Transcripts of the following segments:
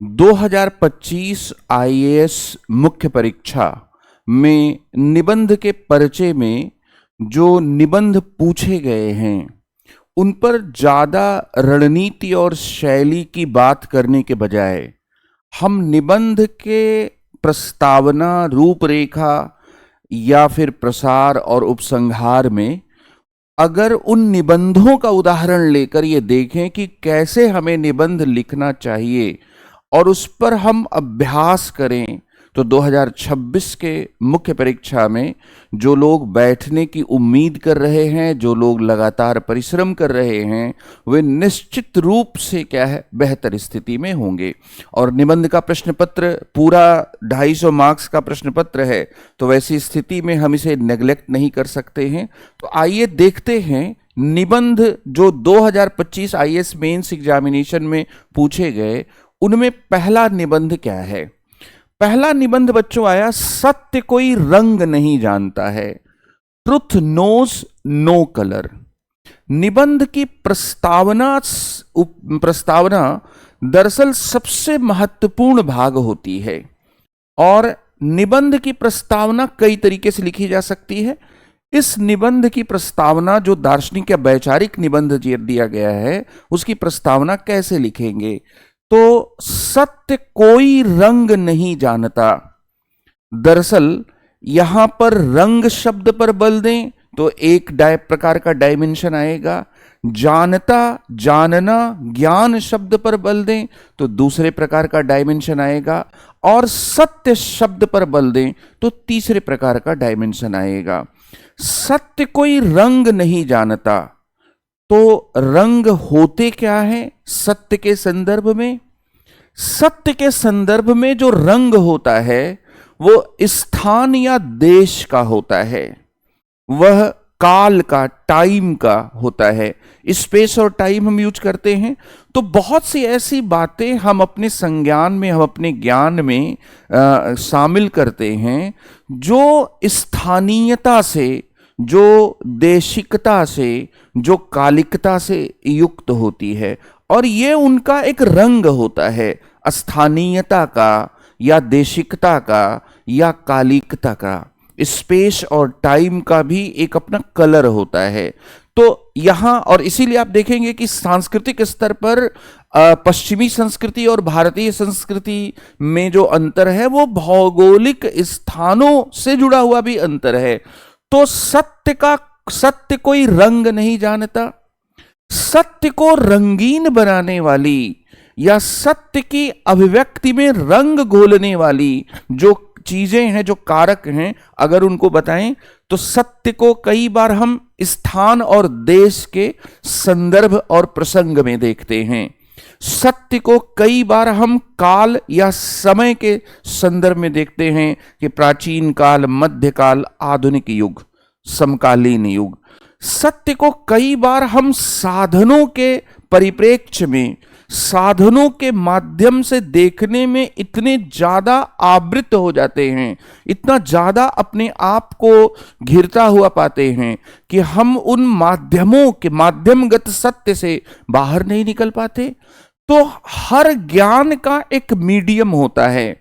2025 IAS मुख्य परीक्षा में निबंध के पर्चे में जो निबंध पूछे गए हैं उन पर ज़्यादा रणनीति और शैली की बात करने के बजाय हम निबंध के प्रस्तावना, रूपरेखा या फिर प्रसार और उपसंहार में अगर उन निबंधों का उदाहरण लेकर ये देखें कि कैसे हमें निबंध लिखना चाहिए और उस पर हम अभ्यास करें, तो 2026 के मुख्य परीक्षा में जो लोग बैठने की उम्मीद कर रहे हैं, जो लोग लगातार परिश्रम कर रहे हैं, वे निश्चित रूप से क्या है, बेहतर स्थिति में होंगे। और निबंध का प्रश्न पत्र पूरा 250 मार्क्स का प्रश्न पत्र है, तो वैसी स्थिति में हम इसे नेग्लेक्ट नहीं कर सकते हैं। तो आइए देखते हैं निबंध जो 2025 आईएएस मेंस एग्जामिनेशन में पूछे गए, उनमें पहला निबंध क्या है। पहला निबंध बच्चों आया, सत्य कोई रंग नहीं जानता है, ट्रुथ नोज नो कलर। निबंध की प्रस्तावना दरअसल सबसे महत्वपूर्ण भाग होती है और निबंध की प्रस्तावना कई तरीके से लिखी जा सकती है। इस निबंध की प्रस्तावना जो दार्शनिक या वैचारिक निबंध दिया गया है, उसकी प्रस्तावना कैसे लिखेंगे, तो सत्य कोई रंग नहीं जानता। दरअसल यहां पर रंग शब्द पर बल दें तो एक प्रकार का डायमेंशन आएगा, जानता, जानना, ज्ञान शब्द पर बल दें तो दूसरे प्रकार का डायमेंशन आएगा, और सत्य शब्द पर बल दें तो तीसरे प्रकार का डायमेंशन आएगा। सत्य कोई रंग नहीं जानता, तो रंग होते क्या है सत्य के संदर्भ में? सत्य के संदर्भ में जो रंग होता है वो स्थान या देश का होता है, वह काल का, टाइम का होता है। स्पेस और टाइम हम यूज करते हैं, तो बहुत सी ऐसी बातें हम अपने संज्ञान में, हम अपने ज्ञान में शामिल करते हैं जो स्थानीयता से, जो देशिकता से, जो कालिकता से युक्त होती है, और ये उनका एक रंग होता है, स्थानीयता का या देशिकता का या कालिकता का। स्पेस और टाइम का भी एक अपना कलर होता है। तो यहां, और इसीलिए आप देखेंगे कि सांस्कृतिक स्तर पर पश्चिमी संस्कृति और भारतीय संस्कृति में जो अंतर है वो भौगोलिक स्थानों से जुड़ा हुआ भी अंतर है। तो सत्य कोई रंग नहीं जानता, सत्य को रंगीन बनाने वाली या सत्य की अभिव्यक्ति में रंग घोलने वाली जो चीजें हैं, जो कारक हैं, अगर उनको बताएं तो सत्य को कई बार हम स्थान और देश के संदर्भ और प्रसंग में देखते हैं। सत्य को कई बार हम काल या समय के संदर्भ में देखते हैं कि प्राचीन काल, मध्यकाल, आधुनिक युग, समकालीन युग। सत्य को कई बार हम साधनों के परिप्रेक्ष्य में, साधनों के माध्यम से देखने में इतने ज्यादा आवृत हो जाते हैं, इतना ज्यादा अपने आप को घिरता हुआ पाते हैं कि हम उन माध्यमों के, माध्यमगत सत्य से बाहर नहीं निकल पाते। तो हर ज्ञान का एक मीडियम होता है,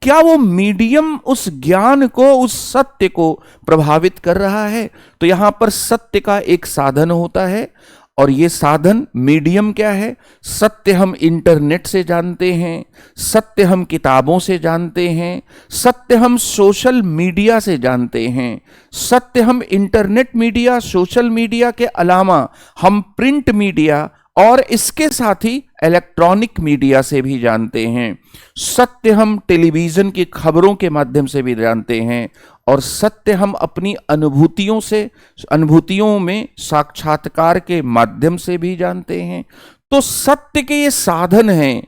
क्या वो मीडियम उस ज्ञान को, उस सत्य को प्रभावित कर रहा है? तो यहां पर सत्य का एक साधन होता है, और ये साधन, मीडियम क्या है? सत्य हम इंटरनेट से जानते हैं, सत्य हम किताबों से जानते हैं, सत्य हम सोशल मीडिया से जानते हैं, सत्य हम इंटरनेट मीडिया, सोशल मीडिया के अलावा हम प्रिंट मीडिया और इसके साथ ही इलेक्ट्रॉनिक मीडिया से भी जानते हैं। सत्य हम टेलीविजन की खबरों के माध्यम से भी जानते हैं, और सत्य हम अपनी अनुभूतियों से, अनुभूतियों में साक्षात्कार के माध्यम से भी जानते हैं। तो सत्य के ये साधन हैं,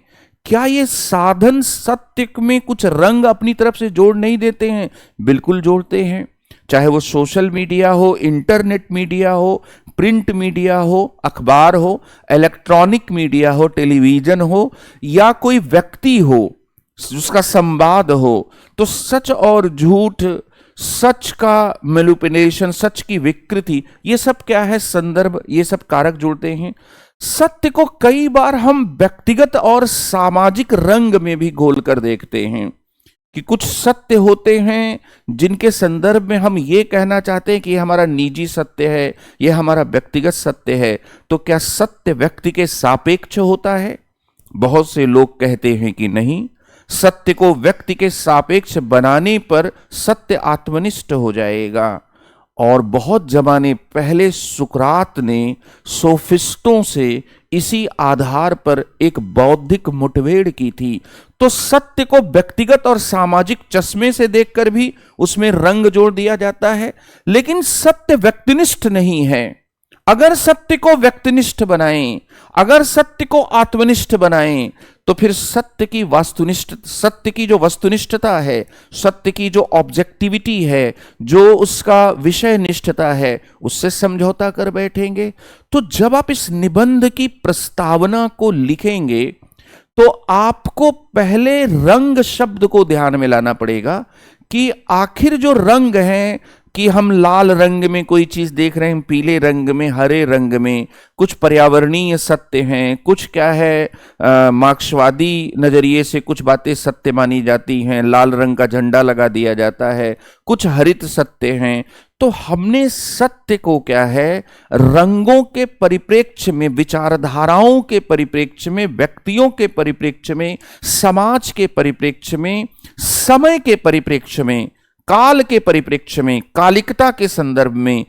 क्या ये साधन सत्य में कुछ रंग अपनी तरफ से जोड़ नहीं देते हैं? बिल्कुल जोड़ते हैं। चाहे वो सोशल मीडिया हो, इंटरनेट मीडिया हो, प्रिंट मीडिया हो, अखबार हो, इलेक्ट्रॉनिक मीडिया हो, टेलीविजन हो, या कोई व्यक्ति हो, उसका संवाद हो, तो सच और झूठ, सच का मैनिपुलेशन, सच की विकृति, ये सब क्या है? संदर्भ, ये सब कारक जुड़ते हैं। सत्य को कई बार हम व्यक्तिगत और सामाजिक रंग में भी घोल कर देखते हैं कि कुछ सत्य होते हैं जिनके संदर्भ में हम ये कहना चाहते हैं कि ये हमारा निजी सत्य है, ये हमारा व्यक्तिगत सत्य है। तो क्या सत्य व्यक्ति के सापेक्ष होता है? बहुत से लोग कहते हैं कि नहीं, सत्य को व्यक्ति के सापेक्ष बनाने पर सत्य आत्मनिष्ठ हो जाएगा। और बहुत जमाने पहले सुकरात ने सोफिस्टों से इसी आधार पर एक बौद्धिक मुठभेड़ की थी। तो सत्य को व्यक्तिगत और सामाजिक चश्मे से देखकर भी उसमें रंग जोड़ दिया जाता है, लेकिन सत्य व्यक्तिनिष्ठ नहीं है। अगर सत्य को व्यक्तिनिष्ठ बनाएं, अगर सत्य को आत्मनिष्ठ बनाएं, तो फिर सत्य की जो वस्तुनिष्ठता है, सत्य की जो ऑब्जेक्टिविटी है, जो उसका विषय निष्ठता है, उससे समझौता कर बैठेंगे। तो जब आप इस निबंध की प्रस्तावना को लिखेंगे तो आपको पहले रंग शब्द को ध्यान में लाना पड़ेगा कि आखिर जो रंग हैं, कि हम लाल रंग में कोई चीज देख रहे हैं, पीले रंग में, हरे रंग में, कुछ पर्यावरणीय सत्य हैं, कुछ क्या है मार्क्सवादी नजरिए से कुछ बातें सत्य मानी जाती हैं, लाल रंग का झंडा लगा दिया जाता है, कुछ हरित सत्य हैं। तो हमने सत्य को क्या है, रंगों के परिप्रेक्ष्य में, विचारधाराओं के परिप्रेक्ष्य में, व्यक्तियों के परिप्रेक्ष्य में, समाज के परिप्रेक्ष्य में, समय के परिप्रेक्ष्य में, काल के परिप्रेक्ष्य में, कालिकता के संदर्भ में,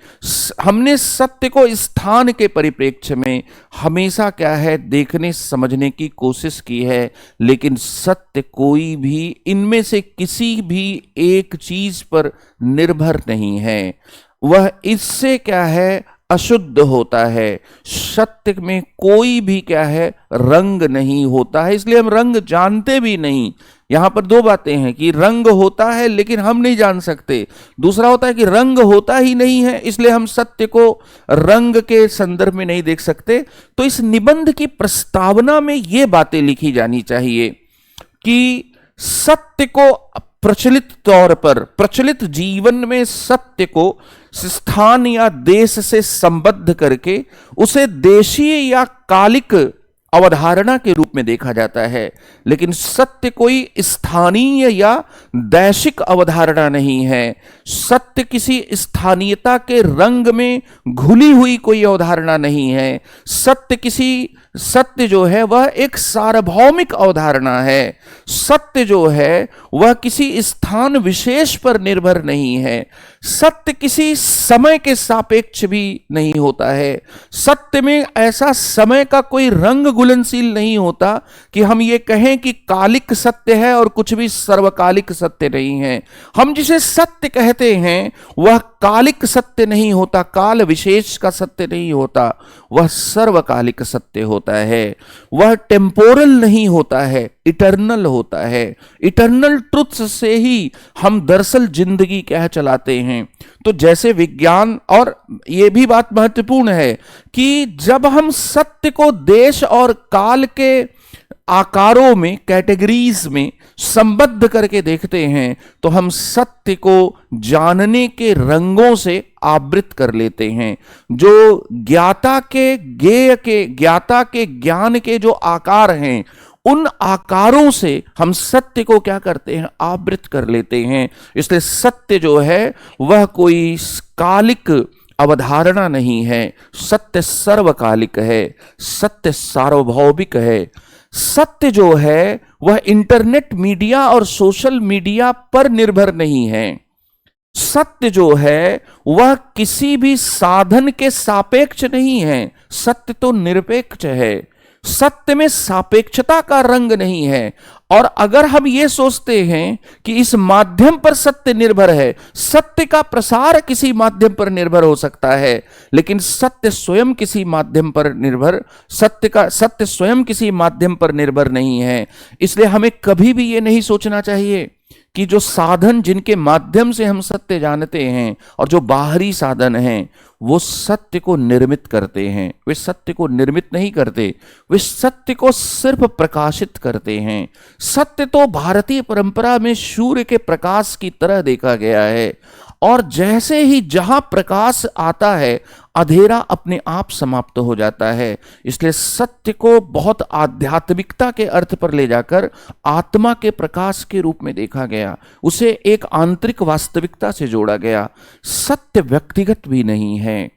हमने सत्य को स्थान के परिप्रेक्ष्य में हमेशा क्या है देखने समझने की कोशिश की है। लेकिन सत्य कोई भी इनमें से किसी भी एक चीज पर निर्भर नहीं है, वह इससे क्या है अशुद्ध होता है। सत्य में कोई भी क्या है रंग नहीं होता है, इसलिए हम रंग जानते भी नहीं। यहां पर दो बातें हैं कि रंग होता है लेकिन हम नहीं जान सकते, दूसरा होता है कि रंग होता ही नहीं है, इसलिए हम सत्य को रंग के संदर्भ में नहीं देख सकते। तो इस निबंध की प्रस्तावना में ये बातें लिखी जानी चाहिए कि सत्य को प्रचलित तौर पर, प्रचलित जीवन में सत्य को स्थान या देश से संबद्ध करके उसे देशीय या कालिक अवधारणा के रूप में देखा जाता है। लेकिन सत्य कोई स्थानीय या दैशिक अवधारणा नहीं है। सत्य किसी स्थानीयता के रंग में घुली हुई कोई अवधारणा नहीं है। सत्य जो है वह एक सार्वभौमिक अवधारणा है। सत्य जो है वह किसी स्थान विशेष पर निर्भर नहीं है। सत्य किसी समय के सापेक्ष भी नहीं होता है। सत्य में ऐसा समय का कोई रंग घुलनशील नहीं होता कि हम ये कहें कि कालिक सत्य है और कुछ भी सर्वकालिक सत्य नहीं है। हम जिसे सत्य कहते हैं वह कालिक सत्य नहीं होता, काल विशेष का सत्य नहीं होता, वह सर्वकालिक सत्य होता है। वह टेम्पोरल नहीं होता है, इटर्नल होता है। इटर्नल ट्रुथ्स से ही हम दरअसल जिंदगी क्या चलाते हैं। तो जैसे विज्ञान, और यह भी बात महत्वपूर्ण है कि जब हम सत्य को देश और काल के आकारों में, कैटेगरीज में संबद्ध करके देखते हैं तो हम सत्य को जानने के रंगों से आवृत कर लेते हैं। जो ज्ञाता के ज्ञान के जो आकार हैं, उन आकारों से हम सत्य को क्या करते हैं, आवृत कर लेते हैं। इसलिए सत्य जो है वह कोई कालिक अवधारणा नहीं है। सत्य सर्वकालिक है, सत्य सार्वभौमिक है। सत्य जो है वह इंटरनेट मीडिया और सोशल मीडिया पर निर्भर नहीं है। सत्य जो है वह किसी भी साधन के सापेक्ष नहीं है। सत्य तो निरपेक्ष है। सत्य में सापेक्षता का रंग नहीं है। और अगर हम ये सोचते हैं कि इस माध्यम पर सत्य निर्भर है, सत्य का प्रसार किसी माध्यम पर निर्भर हो सकता है, लेकिन सत्य स्वयं किसी माध्यम पर सत्य स्वयं किसी माध्यम पर निर्भर नहीं है। इसलिए हमें कभी भी ये नहीं सोचना चाहिए कि जो साधन जिनके माध्यम से हम सत्य जानते हैं और जो बाहरी साधन हैं वो सत्य को निर्मित करते हैं। वे सत्य को निर्मित नहीं करते, वे सत्य को सिर्फ प्रकाशित करते हैं। सत्य तो भारतीय परंपरा में सूर्य के प्रकाश की तरह देखा गया है। और जैसे ही जहां प्रकाश आता है, अंधेरा अपने आप समाप्त हो जाता है। इसलिए सत्य को बहुत आध्यात्मिकता के अर्थ पर ले जाकर आत्मा के प्रकाश के रूप में देखा गया, उसे एक आंतरिक वास्तविकता से जोड़ा गया। सत्य व्यक्तिगत भी नहीं है।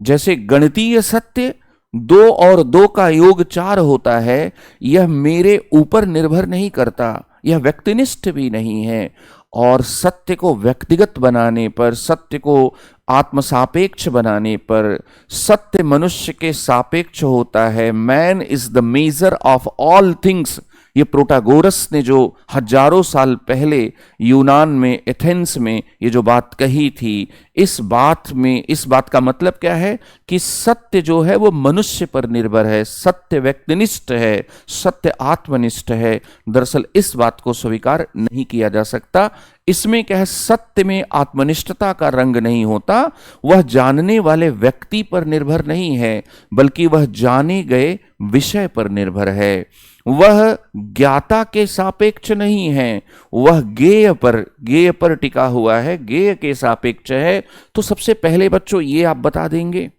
जैसे गणितीय सत्य 2 और 2 का योग 4 होता है, यह मेरे ऊपर निर्भर नहीं करता, यह व्यक्तिनिष्ठ भी नहीं है। और सत्य को व्यक्तिगत बनाने पर, सत्य को आत्म सापेक्ष बनाने पर, सत्य मनुष्य के सापेक्ष होता है। Man is the measure of all things, ये प्रोटागोरस ने जो हजारों साल पहले यूनान में, एथेंस में ये जो बात कही थी, इस बात का मतलब क्या है कि सत्य जो है वो मनुष्य पर निर्भर है, सत्य व्यक्तिनिष्ठ है, सत्य आत्मनिष्ठ है। दरअसल इस बात को स्वीकार नहीं किया जा सकता। इसमें क्या है, सत्य में आत्मनिष्ठता का रंग नहीं होता, वह जानने वाले व्यक्ति पर निर्भर नहीं है, बल्कि वह जाने गए विषय पर निर्भर है। वह ज्ञाता के सापेक्ष नहीं है, वह गेय पर टिका हुआ है, गेय के सापेक्ष है। तो सबसे पहले बच्चों ये आप बता देंगे।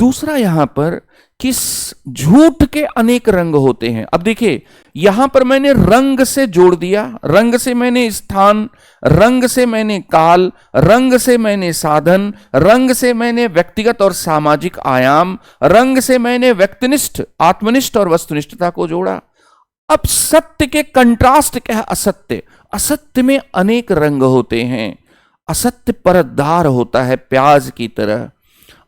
दूसरा यहां पर कि झूठ के अनेक रंग होते हैं। अब देखिए यहां पर मैंने रंग से जोड़ दिया, रंग से मैंने स्थान, रंग से मैंने काल, रंग से मैंने साधन, रंग से मैंने व्यक्तिगत और सामाजिक आयाम, रंग से मैंने व्यक्तिनिष्ठ, आत्मनिष्ठ और वस्तुनिष्ठता को जोड़ा। अब सत्य के कंट्रास्ट क्या है, असत्य। असत्य में अनेक रंग होते हैं। असत्य परतदार होता है प्याज की तरह,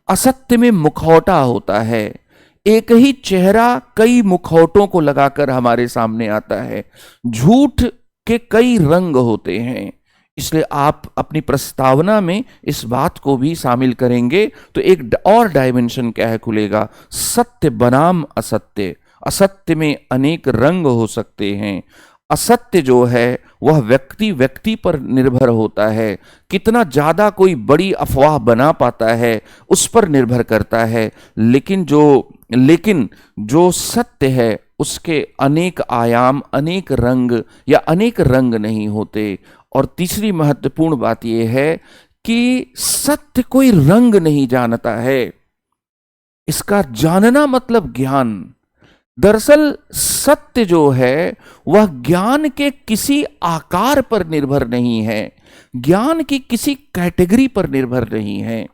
असत्य में मुखौटा होता है। एक ही चेहरा कई मुखौटों को लगाकर हमारे सामने आता है। झूठ के कई रंग होते हैं। इसलिए आप अपनी प्रस्तावना में इस बात को भी शामिल करेंगे तो एक और डायमेंशन क्या है खुलेगा, सत्य बनाम असत्य। असत्य में अनेक रंग हो सकते हैं। असत्य जो है वह व्यक्ति पर निर्भर होता है, कितना ज्यादा कोई बड़ी अफवाह बना पाता है उस पर निर्भर करता है। लेकिन जो सत्य है उसके अनेक आयाम, अनेक रंग या अनेक रंग नहीं होते। और तीसरी महत्वपूर्ण बात यह है कि सत्य कोई रंग नहीं जानता है, इसका जानना मतलब ज्ञान। दरअसल सत्य जो है वह ज्ञान के किसी आकार पर निर्भर नहीं है, ज्ञान की किसी कैटेगरी पर निर्भर नहीं है।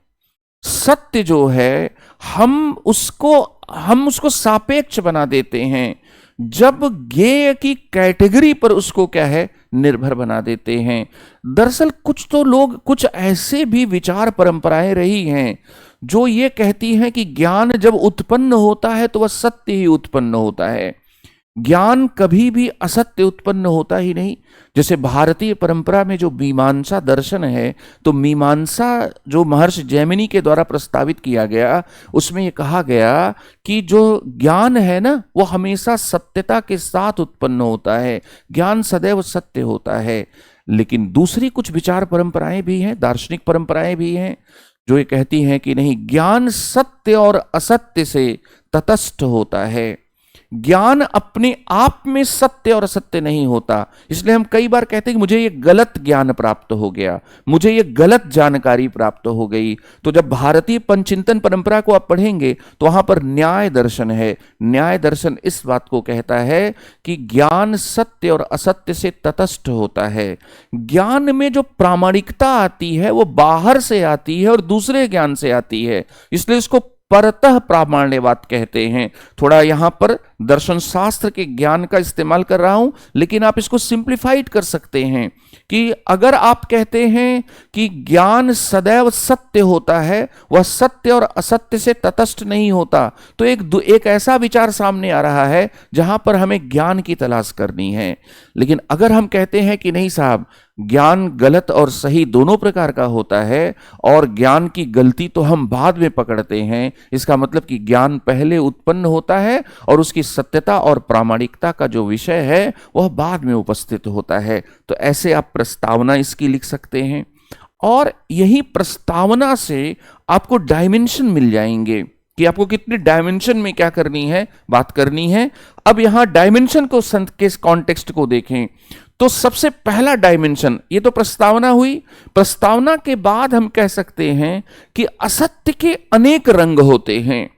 सत्य जो है हम उसको सापेक्ष बना देते हैं, जब ज्ञेय की कैटेगरी पर उसको क्या है, निर्भर बना देते हैं। दरअसल कुछ ऐसे भी विचार परंपराएं रही हैं जो ये कहती हैं कि ज्ञान जब उत्पन्न होता है तो वह सत्य ही उत्पन्न होता है, ज्ञान कभी भी असत्य उत्पन्न होता ही नहीं। जैसे भारतीय परंपरा में जो मीमांसा दर्शन है, तो मीमांसा जो महर्षि जैमिनी के द्वारा प्रस्तावित किया गया, उसमें यह कहा गया कि जो ज्ञान है ना वो हमेशा सत्यता के साथ उत्पन्न होता है, ज्ञान सदैव सत्य होता है। लेकिन दूसरी कुछ विचार परंपराएं भी हैं, दार्शनिक परंपराएं भी हैं जो ये कहती हैं कि नहीं, ज्ञान सत्य और असत्य से तटस्थ होता है, ज्ञान अपने आप में सत्य और असत्य नहीं होता। इसलिए हम कई बार कहते हैं कि मुझे ये गलत ज्ञान प्राप्त हो गया, मुझे ये गलत जानकारी प्राप्त हो गई। तो जब भारतीय पंचचिंतन परंपरा को आप पढ़ेंगे तो वहां पर न्याय दर्शन है। न्याय दर्शन इस बात को कहता है कि ज्ञान सत्य और असत्य से तटस्थ होता है। ज्ञान में जो प्रामाणिकता आती है वो बाहर से आती है और दूसरे ज्ञान से आती है, इसलिए इसको परतः प्रामाण्यवाद कहते हैं। थोड़ा यहां पर दर्शन शास्त्र के ज्ञान का इस्तेमाल कर रहा हूं, लेकिन आप इसको सिंप्लीफाइड कर सकते हैं कि अगर आप कहते हैं कि ज्ञान सदैव सत्य होता है, वह सत्य और असत्य से तटस्थ नहीं होता, तो एक ऐसा विचार सामने आ रहा है जहां पर हमें ज्ञान की तलाश करनी है। लेकिन अगर हम कहते हैं कि नहीं साहब, ज्ञान गलत और सही दोनों प्रकार का होता है और ज्ञान की गलती तो हम बाद में पकड़ते हैं, इसका मतलब कि ज्ञान पहले उत्पन्न होता है और उसकी सत्यता और प्रामाणिकता का जो विषय है वह बाद में उपस्थित होता है, तो ऐसे आप प्रस्तावना इसकी लिख सकते हैं। और यही प्रस्तावना से आपको डायमेंशन मिल जाएंगे कि आपको कितने डायमेंशन में क्या करनी है, बात करनी है। अब यहां डायमेंशन को संत के कॉन्टेक्स्ट को देखें तो सबसे पहला डायमेंशन, ये तो प्रस्तावना हुई। प्रस्तावना के बाद हम कह सकते हैं कि असत्य के अनेक रंग होते हैं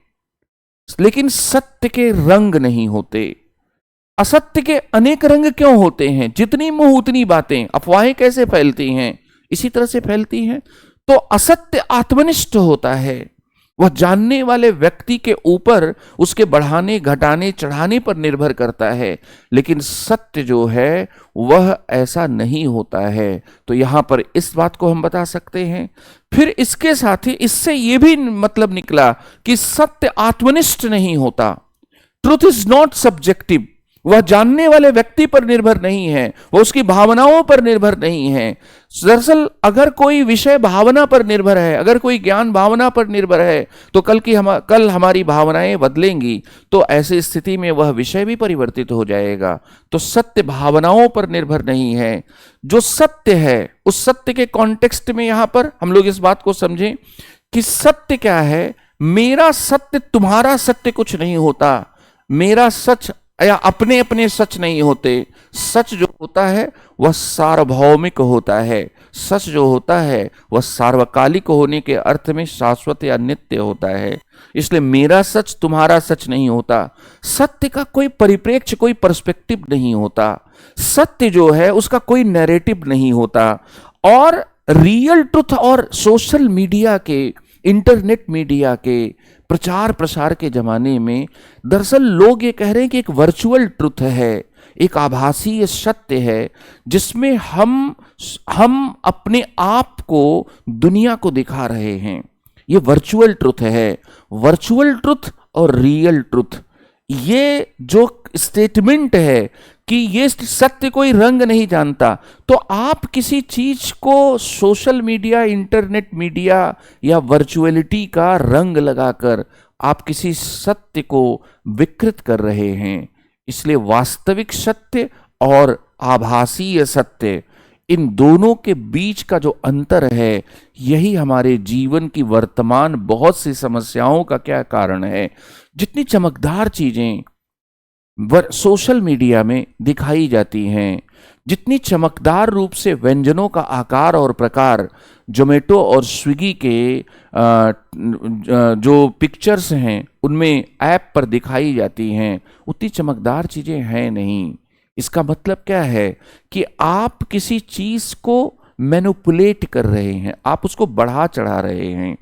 लेकिन सत्य के रंग नहीं होते। असत्य के अनेक रंग क्यों होते हैं? जितनी मुंह उतनी बातें। अफवाहें कैसे फैलती हैं? इसी तरह से फैलती हैं। तो असत्य आत्मनिष्ठ होता है, वह जानने वाले व्यक्ति के ऊपर उसके बढ़ाने घटाने चढ़ाने पर निर्भर करता है, लेकिन सत्य जो है वह ऐसा नहीं होता है। तो यहां पर इस बात को हम बता सकते हैं। फिर इसके साथ ही इससे यह भी मतलब निकला कि सत्य आत्मनिष्ठ नहीं होता। ट्रुथ इज नॉट सब्जेक्टिव, वह जानने वाले व्यक्ति पर निर्भर नहीं है, वह उसकी भावनाओं पर निर्भर नहीं है। दरअसल अगर कोई विषय भावना पर निर्भर है, अगर कोई ज्ञान भावना पर निर्भर है, तो कल हमारी भावनाएं बदलेंगी, तो ऐसी स्थिति में वह विषय भी परिवर्तित हो जाएगा। तो सत्य भावनाओं पर निर्भर नहीं है। जो सत्य है उस सत्य के कॉन्टेक्स्ट में यहां पर हम लोग इस बात को समझें कि सत्य क्या है। मेरा सत्य तुम्हारा सत्य कुछ नहीं होता, मेरा सच या अपने अपने सच नहीं होते। सच जो होता है वह सार्वभौमिक होता है। सच जो होता है वह सार्वकालिक होने के अर्थ में शाश्वत या नित्य होता है। इसलिए मेरा सच तुम्हारा सच नहीं होता। सत्य का कोई परिप्रेक्ष्य, कोई पर्सपेक्टिव नहीं होता। सत्य जो है उसका कोई नैरेटिव नहीं होता। और रियल ट्रुथ और सोशल मीडिया के, इंटरनेट मीडिया के प्रचार प्रसार के जमाने में दरअसल लोग ये कह रहे हैं कि एक वर्चुअल ट्रुथ है, एक आभासी सत्य है, जिसमें हम अपने आप को दुनिया को दिखा रहे हैं। ये वर्चुअल ट्रुथ है। वर्चुअल ट्रुथ और रियल ट्रुथ, ये जो स्टेटमेंट है कि ये सत्य कोई रंग नहीं जानता, तो आप किसी चीज को सोशल मीडिया, इंटरनेट मीडिया या वर्चुअलिटी का रंग लगाकर आप किसी सत्य को विकृत कर रहे हैं। इसलिए वास्तविक सत्य और आभासीय सत्य, इन दोनों के बीच का जो अंतर है, यही हमारे जीवन की वर्तमान बहुत सी समस्याओं का क्या कारण है। जितनी चमकदार चीजें सोशल मीडिया में दिखाई जाती हैं, जितनी चमकदार रूप से व्यंजनों का आकार और प्रकार जोमेटो और स्विगी के जो पिक्चर्स हैं उनमें ऐप पर दिखाई जाती हैं, उतनी चमकदार चीजें हैं नहीं। इसका मतलब क्या है कि आप किसी चीज को मैनिपुलेट कर रहे हैं, आप उसको बढ़ा चढ़ा रहे हैं।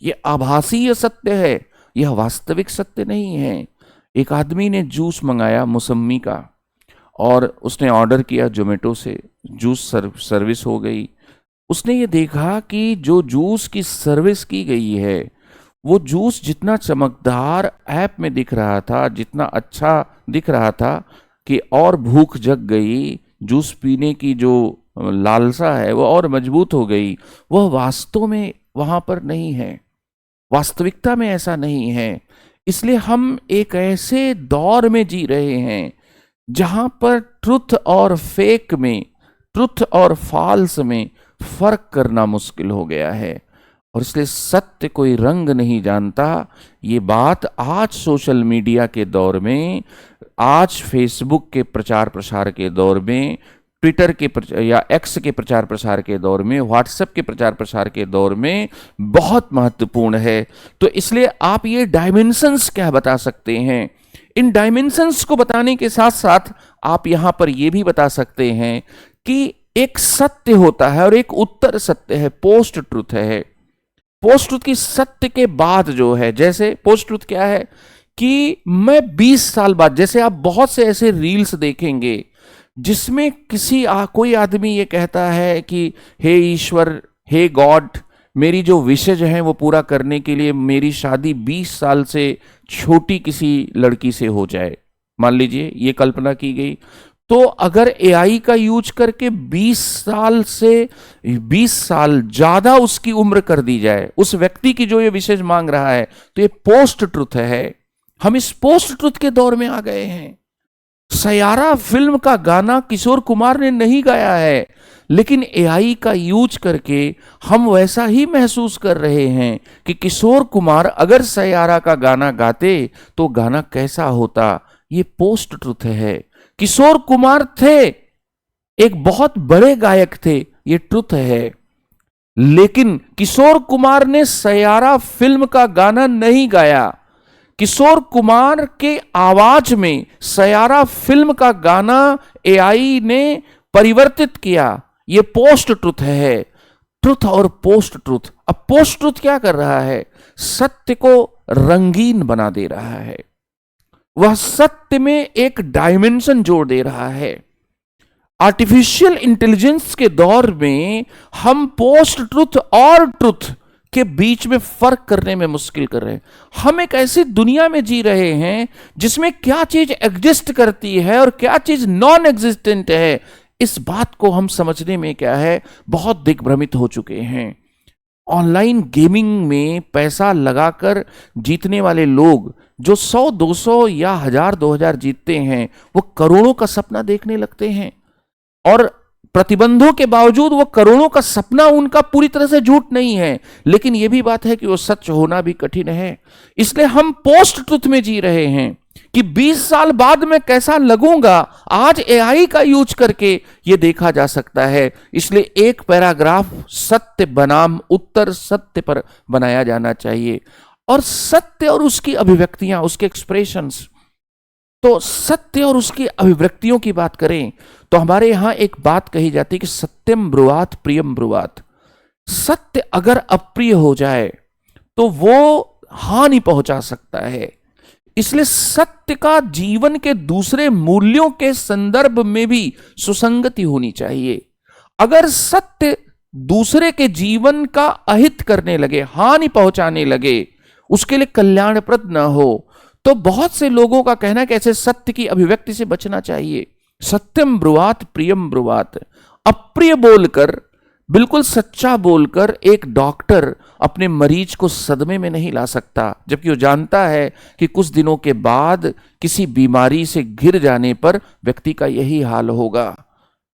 यह आभासीय सत्य है, यह वास्तविक सत्य नहीं है। एक आदमी ने जूस मंगाया मौसम्मी का, और उसने ऑर्डर किया जोमेटो से, जूस सर्विस हो गई। उसने ये देखा कि जो जूस की सर्विस की गई है, वो जूस जितना चमकदार ऐप में दिख रहा था, जितना अच्छा दिख रहा था कि और भूख जग गई, जूस पीने की जो लालसा है वो और मजबूत हो गई, वह वास्तव में वहां पर नहीं है। वास्तविकता में ऐसा नहीं है। इसलिए हम एक ऐसे दौर में जी रहे हैं जहां पर ट्रुथ और फेक में, ट्रुथ और फॉल्स में फर्क करना मुश्किल हो गया है। और इसलिए सत्य कोई रंग नहीं जानता। ये बात आज सोशल मीडिया के दौर में, आज फेसबुक के प्रचार प्रसार के दौर में, ट्विटर के या एक्स के प्रचार प्रसार के दौर में, व्हाट्सएप के प्रचार प्रसार के दौर में बहुत महत्वपूर्ण है। तो इसलिए आप ये डायमेंशंस क्या बता सकते हैं? इन डायमेंशंस को बताने के साथ साथ आप यहां पर यह भी बता सकते हैं कि एक सत्य होता है और एक उत्तर सत्य है, पोस्ट ट्रुथ है। पोस्ट ट्रुथ की सत्य के बाद जो है, जैसे पोस्ट ट्रुथ क्या है कि मैं 20 साल बाद, जैसे आप बहुत से ऐसे रील्स देखेंगे जिसमें कोई आदमी ये कहता है कि हे ईश्वर, हे गॉड, मेरी जो विशेज हैं वो पूरा करने के लिए मेरी शादी 20 साल से छोटी किसी लड़की से हो जाए। मान लीजिए ये कल्पना की गई, तो अगर एआई का यूज करके 20 साल से 20 साल ज्यादा उसकी उम्र कर दी जाए उस व्यक्ति की जो ये विशेष मांग रहा है, तो ये पोस्ट ट्रुथ है। हम इस पोस्ट ट्रुथ के दौर में आ गए हैं। सयारा फिल्म का गाना किशोर कुमार ने नहीं गाया है, लेकिन एआई का यूज करके हम वैसा ही महसूस कर रहे हैं कि किशोर कुमार अगर सयारा का गाना गाते तो गाना कैसा होता। ये पोस्ट ट्रुथ है। किशोर कुमार थे, एक बहुत बड़े गायक थे, ये ट्रुथ है। लेकिन किशोर कुमार ने सयारा फिल्म का गाना नहीं गाया। किशोर कुमार के आवाज में सयारा फिल्म का गाना एआई ने परिवर्तित किया। यह पोस्ट ट्रुथ है। ट्रुथ और पोस्ट ट्रुथ। अब पोस्ट ट्रुथ क्या कर रहा है? सत्य को रंगीन बना दे रहा है। वह सत्य में एक डायमेंशन जोड़ दे रहा है। आर्टिफिशियल इंटेलिजेंस के दौर में हम पोस्ट ट्रुथ और ट्रुथ के बीच में फर्क करने में मुश्किल कर रहे हैं। हम एक ऐसी दुनिया में जी रहे हैं जिसमें क्या चीज एग्जिस्ट करती है और क्या चीज नॉन एग्जिस्टेंट है, इस बात को हम समझने में क्या है बहुत दिग्भ्रमित हो चुके हैं। ऑनलाइन गेमिंग में पैसा लगाकर जीतने वाले लोग जो 100, 200 या 1000, 2000 जीतते हैं, वो करोड़ों का सपना देखने लगते हैं और प्रतिबंधों के बावजूद वो करोड़ों का सपना उनका पूरी तरह से झूठ नहीं है, लेकिन यह भी बात है कि वो सच होना भी कठिन है। इसलिए हम पोस्ट ट्रुथ में जी रहे हैं कि 20 साल बाद मैं कैसा लगूंगा, आज एआई का यूज करके यह देखा जा सकता है। इसलिए एक पैराग्राफ सत्य बनाम उत्तर सत्य पर बनाया जाना चाहिए। और सत्य और उसकी अभिव्यक्तियां, उसके एक्सप्रेशंस, तो सत्य और उसकी अभिव्यक्तियों की बात करें तो हमारे यहां एक बात कही जाती है कि सत्यम ब्रुवात प्रियम ब्रुवात। सत्य अगर अप्रिय हो जाए तो वो हानि पहुंचा सकता है। इसलिए सत्य का जीवन के दूसरे मूल्यों के संदर्भ में भी सुसंगति होनी चाहिए। अगर सत्य दूसरे के जीवन का अहित करने लगे, हानि पहुंचाने लगे, उसके लिए कल्याणप्रद न हो, तो बहुत से लोगों का कहना है कि ऐसे सत्य की अभिव्यक्ति से बचना चाहिए। सत्यम ब्रुवात प्रियम ब्रुवात। अप्रिय बोलकर, बिल्कुल सच्चा बोलकर एक डॉक्टर अपने मरीज को सदमे में नहीं ला सकता, जबकि वो जानता है कि कुछ दिनों के बाद किसी बीमारी से घिर जाने पर व्यक्ति का यही हाल होगा।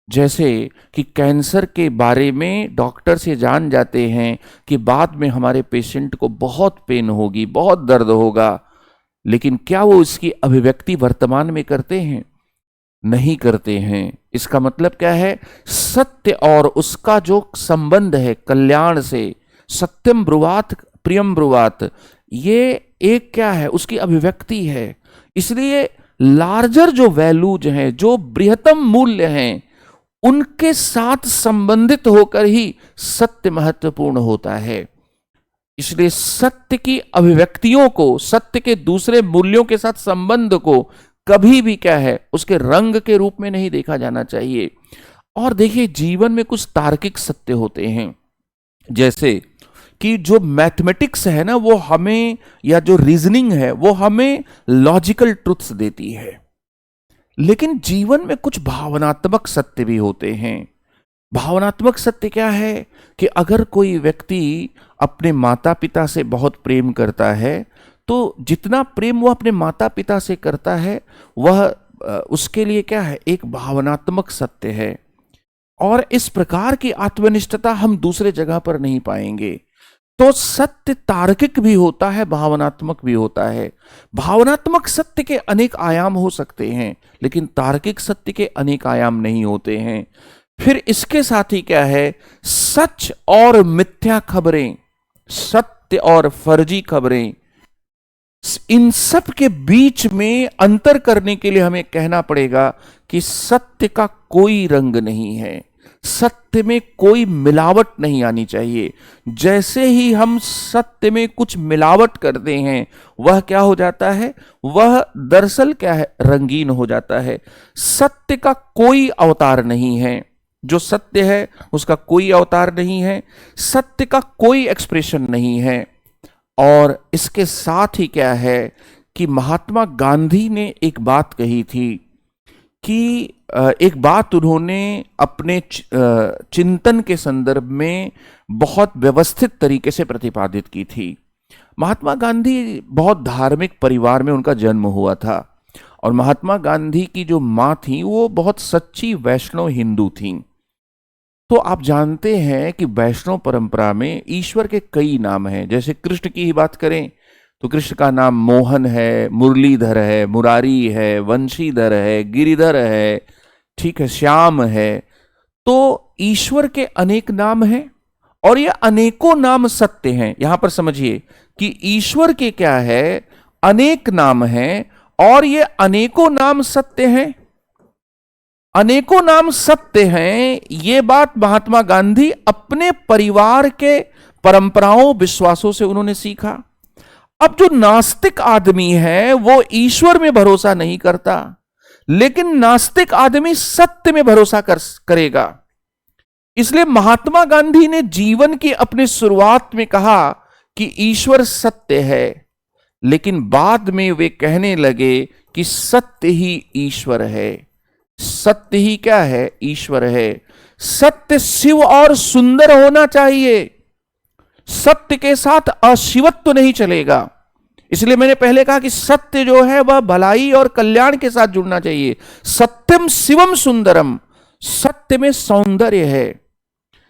जैसे कि कैंसर के बारे में डॉक्टर से जान जाते हैं कि बाद में हमारे पेशेंट को बहुत पेन होगी, बहुत दर्द होगा, लेकिन क्या वो इसकी अभिव्यक्ति वर्तमान में करते हैं? नहीं करते हैं। इसका मतलब क्या है? सत्य और उसका जो संबंध है कल्याण से, सत्यम ब्रुवात प्रियम ब्रुवात, ये एक क्या है? उसकी अभिव्यक्ति है। इसलिए लार्जर जो वैल्यूज हैं, जो बृहत्तम मूल्य हैं, उनके साथ संबंधित होकर ही सत्य महत्वपूर्ण होता है। इसलिए सत्य की अभिव्यक्तियों को, सत्य के दूसरे मूल्यों के साथ संबंध को कभी भी क्या है, उसके रंग के रूप में नहीं देखा जाना चाहिए। और देखिए, जीवन में कुछ तार्किक सत्य होते हैं, जैसे कि जो मैथमेटिक्स है ना, वो हमें, या जो रीजनिंग है वो हमें लॉजिकल ट्रुथ्स देती है। लेकिन जीवन में कुछ भावनात्मक सत्य भी होते हैं। भावनात्मक सत्य क्या है कि अगर कोई व्यक्ति अपने माता पिता से बहुत प्रेम करता है, तो जितना प्रेम वो अपने माता पिता से करता है वह उसके लिए क्या है, एक भावनात्मक सत्य है। और इस प्रकार की आत्मनिष्ठता हम दूसरे जगह पर नहीं पाएंगे। तो सत्य तार्किक भी होता है, भावनात्मक भी होता है। भावनात्मक सत्य के अनेक आयाम हो सकते हैं, लेकिन तार्किक सत्य के अनेक आयाम नहीं होते हैं। फिर इसके साथ ही क्या है, सच और मिथ्या खबरें, सत्य और फर्जी खबरें, इन सब के बीच में अंतर करने के लिए हमें कहना पड़ेगा कि सत्य का कोई रंग नहीं है, सत्य में कोई मिलावट नहीं आनी चाहिए। जैसे ही हम सत्य में कुछ मिलावट करते हैं, वह क्या हो जाता है, वह दरअसल क्या है, रंगीन हो जाता है। सत्य का कोई अवतार नहीं है, जो सत्य है उसका कोई अवतार नहीं है, सत्य का कोई एक्सप्रेशन नहीं है। और इसके साथ ही क्या है कि महात्मा गांधी ने एक बात कही थी कि एक बात उन्होंने अपने चिंतन के संदर्भ में बहुत व्यवस्थित तरीके से प्रतिपादित की थी। महात्मा गांधी बहुत धार्मिक परिवार में उनका जन्म हुआ था और महात्मा गांधी की जो मां थी वो बहुत सच्ची वैष्णव हिंदू थी। तो आप जानते हैं कि वैष्णव परंपरा में ईश्वर के कई नाम हैं। जैसे कृष्ण की ही बात करें तो कृष्ण का नाम मोहन है, मुरलीधर है, मुरारी है, वंशीधर है, गिरिधर है, ठीक है, श्याम है। तो ईश्वर के अनेक नाम हैं और ये अनेकों नाम सत्य हैं। यहां पर समझिए कि ईश्वर के क्या है, अनेक नाम हैं और ये अनेकों नाम सत्य हैं। अनेकों नाम सत्य हैं, ये बात महात्मा गांधी अपने परिवार के परंपराओं विश्वासों से उन्होंने सीखा। अब जो नास्तिक आदमी है वो ईश्वर में भरोसा नहीं करता, लेकिन नास्तिक आदमी सत्य में भरोसा करेगा। इसलिए महात्मा गांधी ने जीवन की अपनी शुरुआत में कहा कि ईश्वर सत्य है, लेकिन बाद में वे कहने लगे कि सत्य ही ईश्वर है। सत्य ही क्या है? ईश्वर है। सत्य शिव और सुंदर होना चाहिए, सत्य के साथ अशिवत्व नहीं चलेगा। इसलिए मैंने पहले कहा कि सत्य जो है वह भलाई और कल्याण के साथ जुड़ना चाहिए। सत्यम शिवम सुंदरम, सत्य में सौंदर्य है।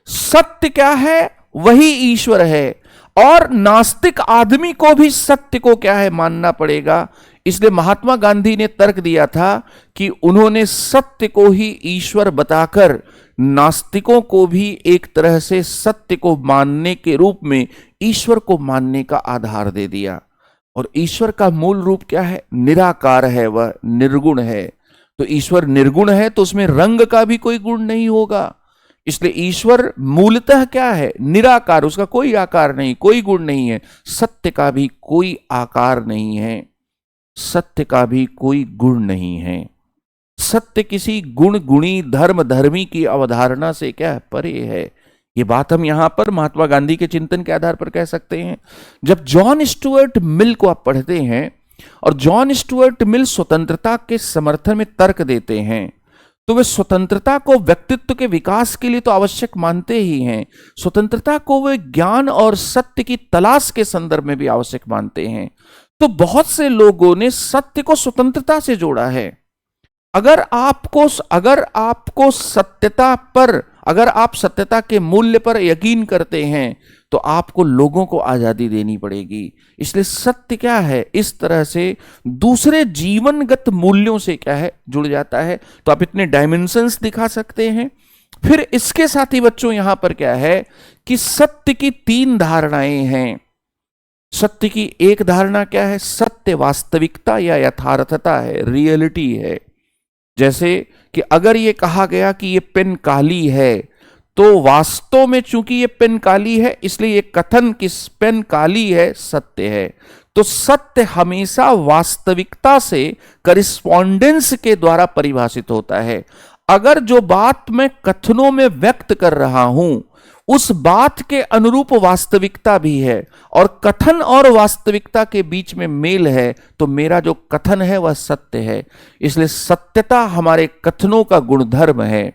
सत्य क्या है? वही ईश्वर है। और नास्तिक आदमी को भी सत्य को क्या है? मानना पड़ेगा। इसलिए महात्मा गांधी ने तर्क दिया था कि उन्होंने सत्य को ही ईश्वर बताकर नास्तिकों को भी एक तरह से सत्य को मानने के रूप में ईश्वर को मानने का आधार दे दिया। और ईश्वर का मूल रूप क्या है? निराकार है, वह निर्गुण है। तो ईश्वर निर्गुण है तो उसमें रंग का भी कोई गुण नहीं होगा। इसलिए ईश्वर मूलतः क्या है? निराकार, उसका कोई आकार नहीं, कोई गुण नहीं है। सत्य का भी कोई आकार नहीं है, सत्य का भी कोई गुण नहीं है। सत्य किसी गुण गुणी धर्म धर्मी की अवधारणा से क्या है? परे है। ये बात हम यहां पर महात्मा गांधी के चिंतन के आधार पर कह सकते हैं। जब जॉन स्टुअर्ट मिल को आप पढ़ते हैं और जॉन स्टुअर्ट मिल स्वतंत्रता के समर्थन में तर्क देते हैं, तो वे स्वतंत्रता को व्यक्तित्व के विकास के लिए तो आवश्यक मानते ही हैं, स्वतंत्रता को वे ज्ञान और सत्य की तलाश के संदर्भ में भी आवश्यक मानते हैं। तो बहुत से लोगों ने सत्य को स्वतंत्रता से जोड़ा है। अगर आपको सत्यता पर, अगर आप सत्यता के मूल्य पर यकीन करते हैं तो आपको लोगों को आजादी देनी पड़ेगी। इसलिए सत्य क्या है? इस तरह से दूसरे जीवनगत मूल्यों से क्या है? जुड़ जाता है। तो आप इतने डायमेंशंस दिखा सकते हैं। फिर इसके साथ ही बच्चों यहां पर क्या है कि सत्य की तीन धारणाएं हैं। सत्य की एक धारणा क्या है? सत्य वास्तविकता या यथार्थता है, रियलिटी है। जैसे कि अगर ये कहा गया कि ये पेन काली है, तो वास्तव में चूंकि ये पेन काली है इसलिए ये कथन कि पेन काली है सत्य है। तो सत्य हमेशा वास्तविकता से करिस्पॉन्डेंस के द्वारा परिभाषित होता है। अगर जो बात मैं कथनों में व्यक्त कर रहा हूं उस बात के अनुरूप वास्तविकता भी है और कथन और वास्तविकता के बीच में मेल है, तो मेरा जो कथन है वह सत्य है। इसलिए सत्यता हमारे कथनों का गुणधर्म है।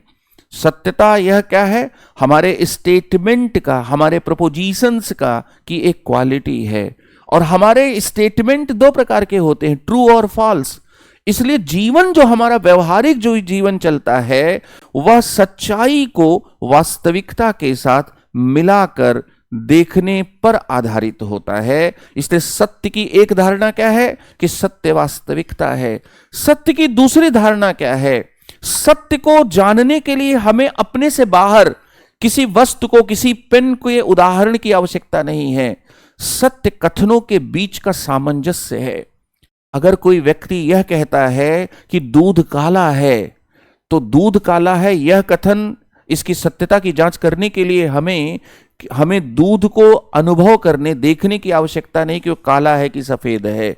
सत्यता यह क्या है? हमारे स्टेटमेंट का, हमारे प्रपोजिशंस का की एक क्वालिटी है। और हमारे स्टेटमेंट दो प्रकार के होते हैं, ट्रू और फॉल्स। इसलिए जीवन जो हमारा व्यवहारिक जो जीवन चलता है वह सच्चाई को वास्तविकता के साथ मिलाकर देखने पर आधारित होता है। इसलिए सत्य की एक धारणा क्या है कि सत्य वास्तविकता है। सत्य की दूसरी धारणा क्या है? सत्य को जानने के लिए हमें अपने से बाहर किसी वस्तु को, किसी पेन के उदाहरण की आवश्यकता नहीं है। सत्य कथनों के बीच का सामंजस्य है। अगर कोई व्यक्ति यह कहता है कि दूध काला है, तो दूध काला है यह कथन, इसकी सत्यता की जांच करने के लिए हमें दूध को अनुभव करने, देखने की आवश्यकता नहीं कि वो काला है कि सफेद है।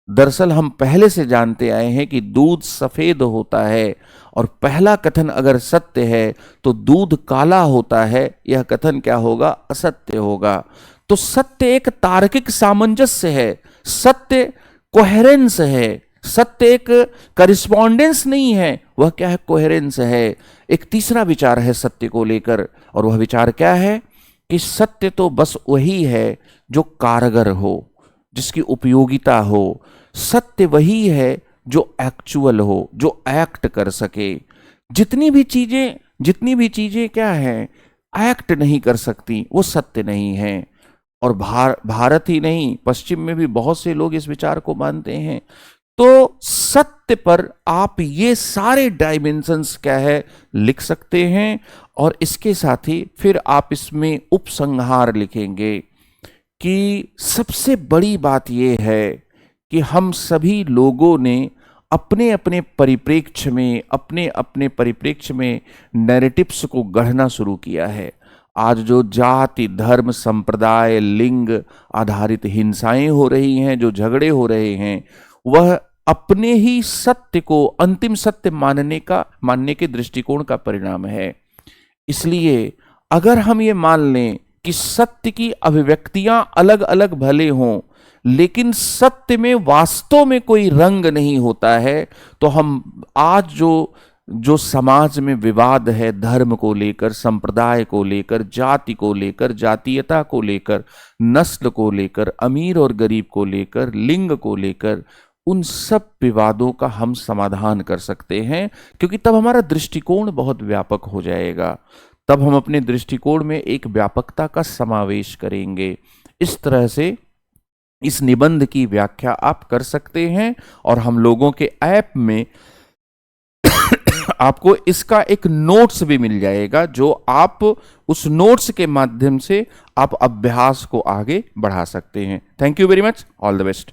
दरअसल हम पहले से जानते आए हैं कि दूध सफेद होता है और पहला कथन अगर सत्य है तो दूध काला होता है, यह कथन क्या होगा? असत्य होगा। तो सत्य एक तार्किक सामंजस्य है, सत्य कोहेरेंस है। सत्य एक करिस्पॉन्डेंस नहीं है, वह क्या है? कोहेरेंस है। एक तीसरा विचार है सत्य को लेकर, और वह विचार क्या है कि सत्य तो बस वही है जो कारगर हो, जिसकी उपयोगिता हो। सत्य वही है जो एक्चुअल हो, जो एक्ट कर सके। जितनी भी चीजें क्या है, एक्ट नहीं कर सकती, वो सत्य नहीं है। और भारत ही नहीं, पश्चिम में भी बहुत से लोग इस विचार को मानते हैं। तो सत्य पर आप ये सारे डायमेंशंस क्या है लिख सकते हैं, और इसके साथ ही फिर आप इसमें उपसंहार लिखेंगे कि सबसे बड़ी बात यह है कि हम सभी लोगों ने अपने अपने परिप्रेक्ष्य में नैरेटिव्स को गढ़ना शुरू किया है। आज जो जाति, धर्म, संप्रदाय, लिंग आधारित हिंसाएं हो रही हैं, जो झगड़े हो रहे हैं, वह अपने ही सत्य को अंतिम सत्य मानने के दृष्टिकोण का परिणाम है। इसलिए अगर हम ये मान लें कि सत्य की अभिव्यक्तियां अलग अलग भले हों, लेकिन सत्य में वास्तव में कोई रंग नहीं होता है, तो हम आज जो समाज में विवाद है, धर्म को लेकर, संप्रदाय को लेकर, जाति को लेकर, जातीयता को लेकर, नस्ल को लेकर, अमीर और गरीब को लेकर, लिंग को लेकर, उन सब विवादों का हम समाधान कर सकते हैं, क्योंकि तब हमारा दृष्टिकोण बहुत व्यापक हो जाएगा। तब हम अपने दृष्टिकोण में एक व्यापकता का समावेश करेंगे। इस तरह से इस निबंध की व्याख्या आप कर सकते हैं, और हम लोगों के ऐप में आपको इसका एक नोट्स भी मिल जाएगा, जो आप उस नोट्स के माध्यम से आप अभ्यास को आगे बढ़ा सकते हैं। Thank you very much, all the best.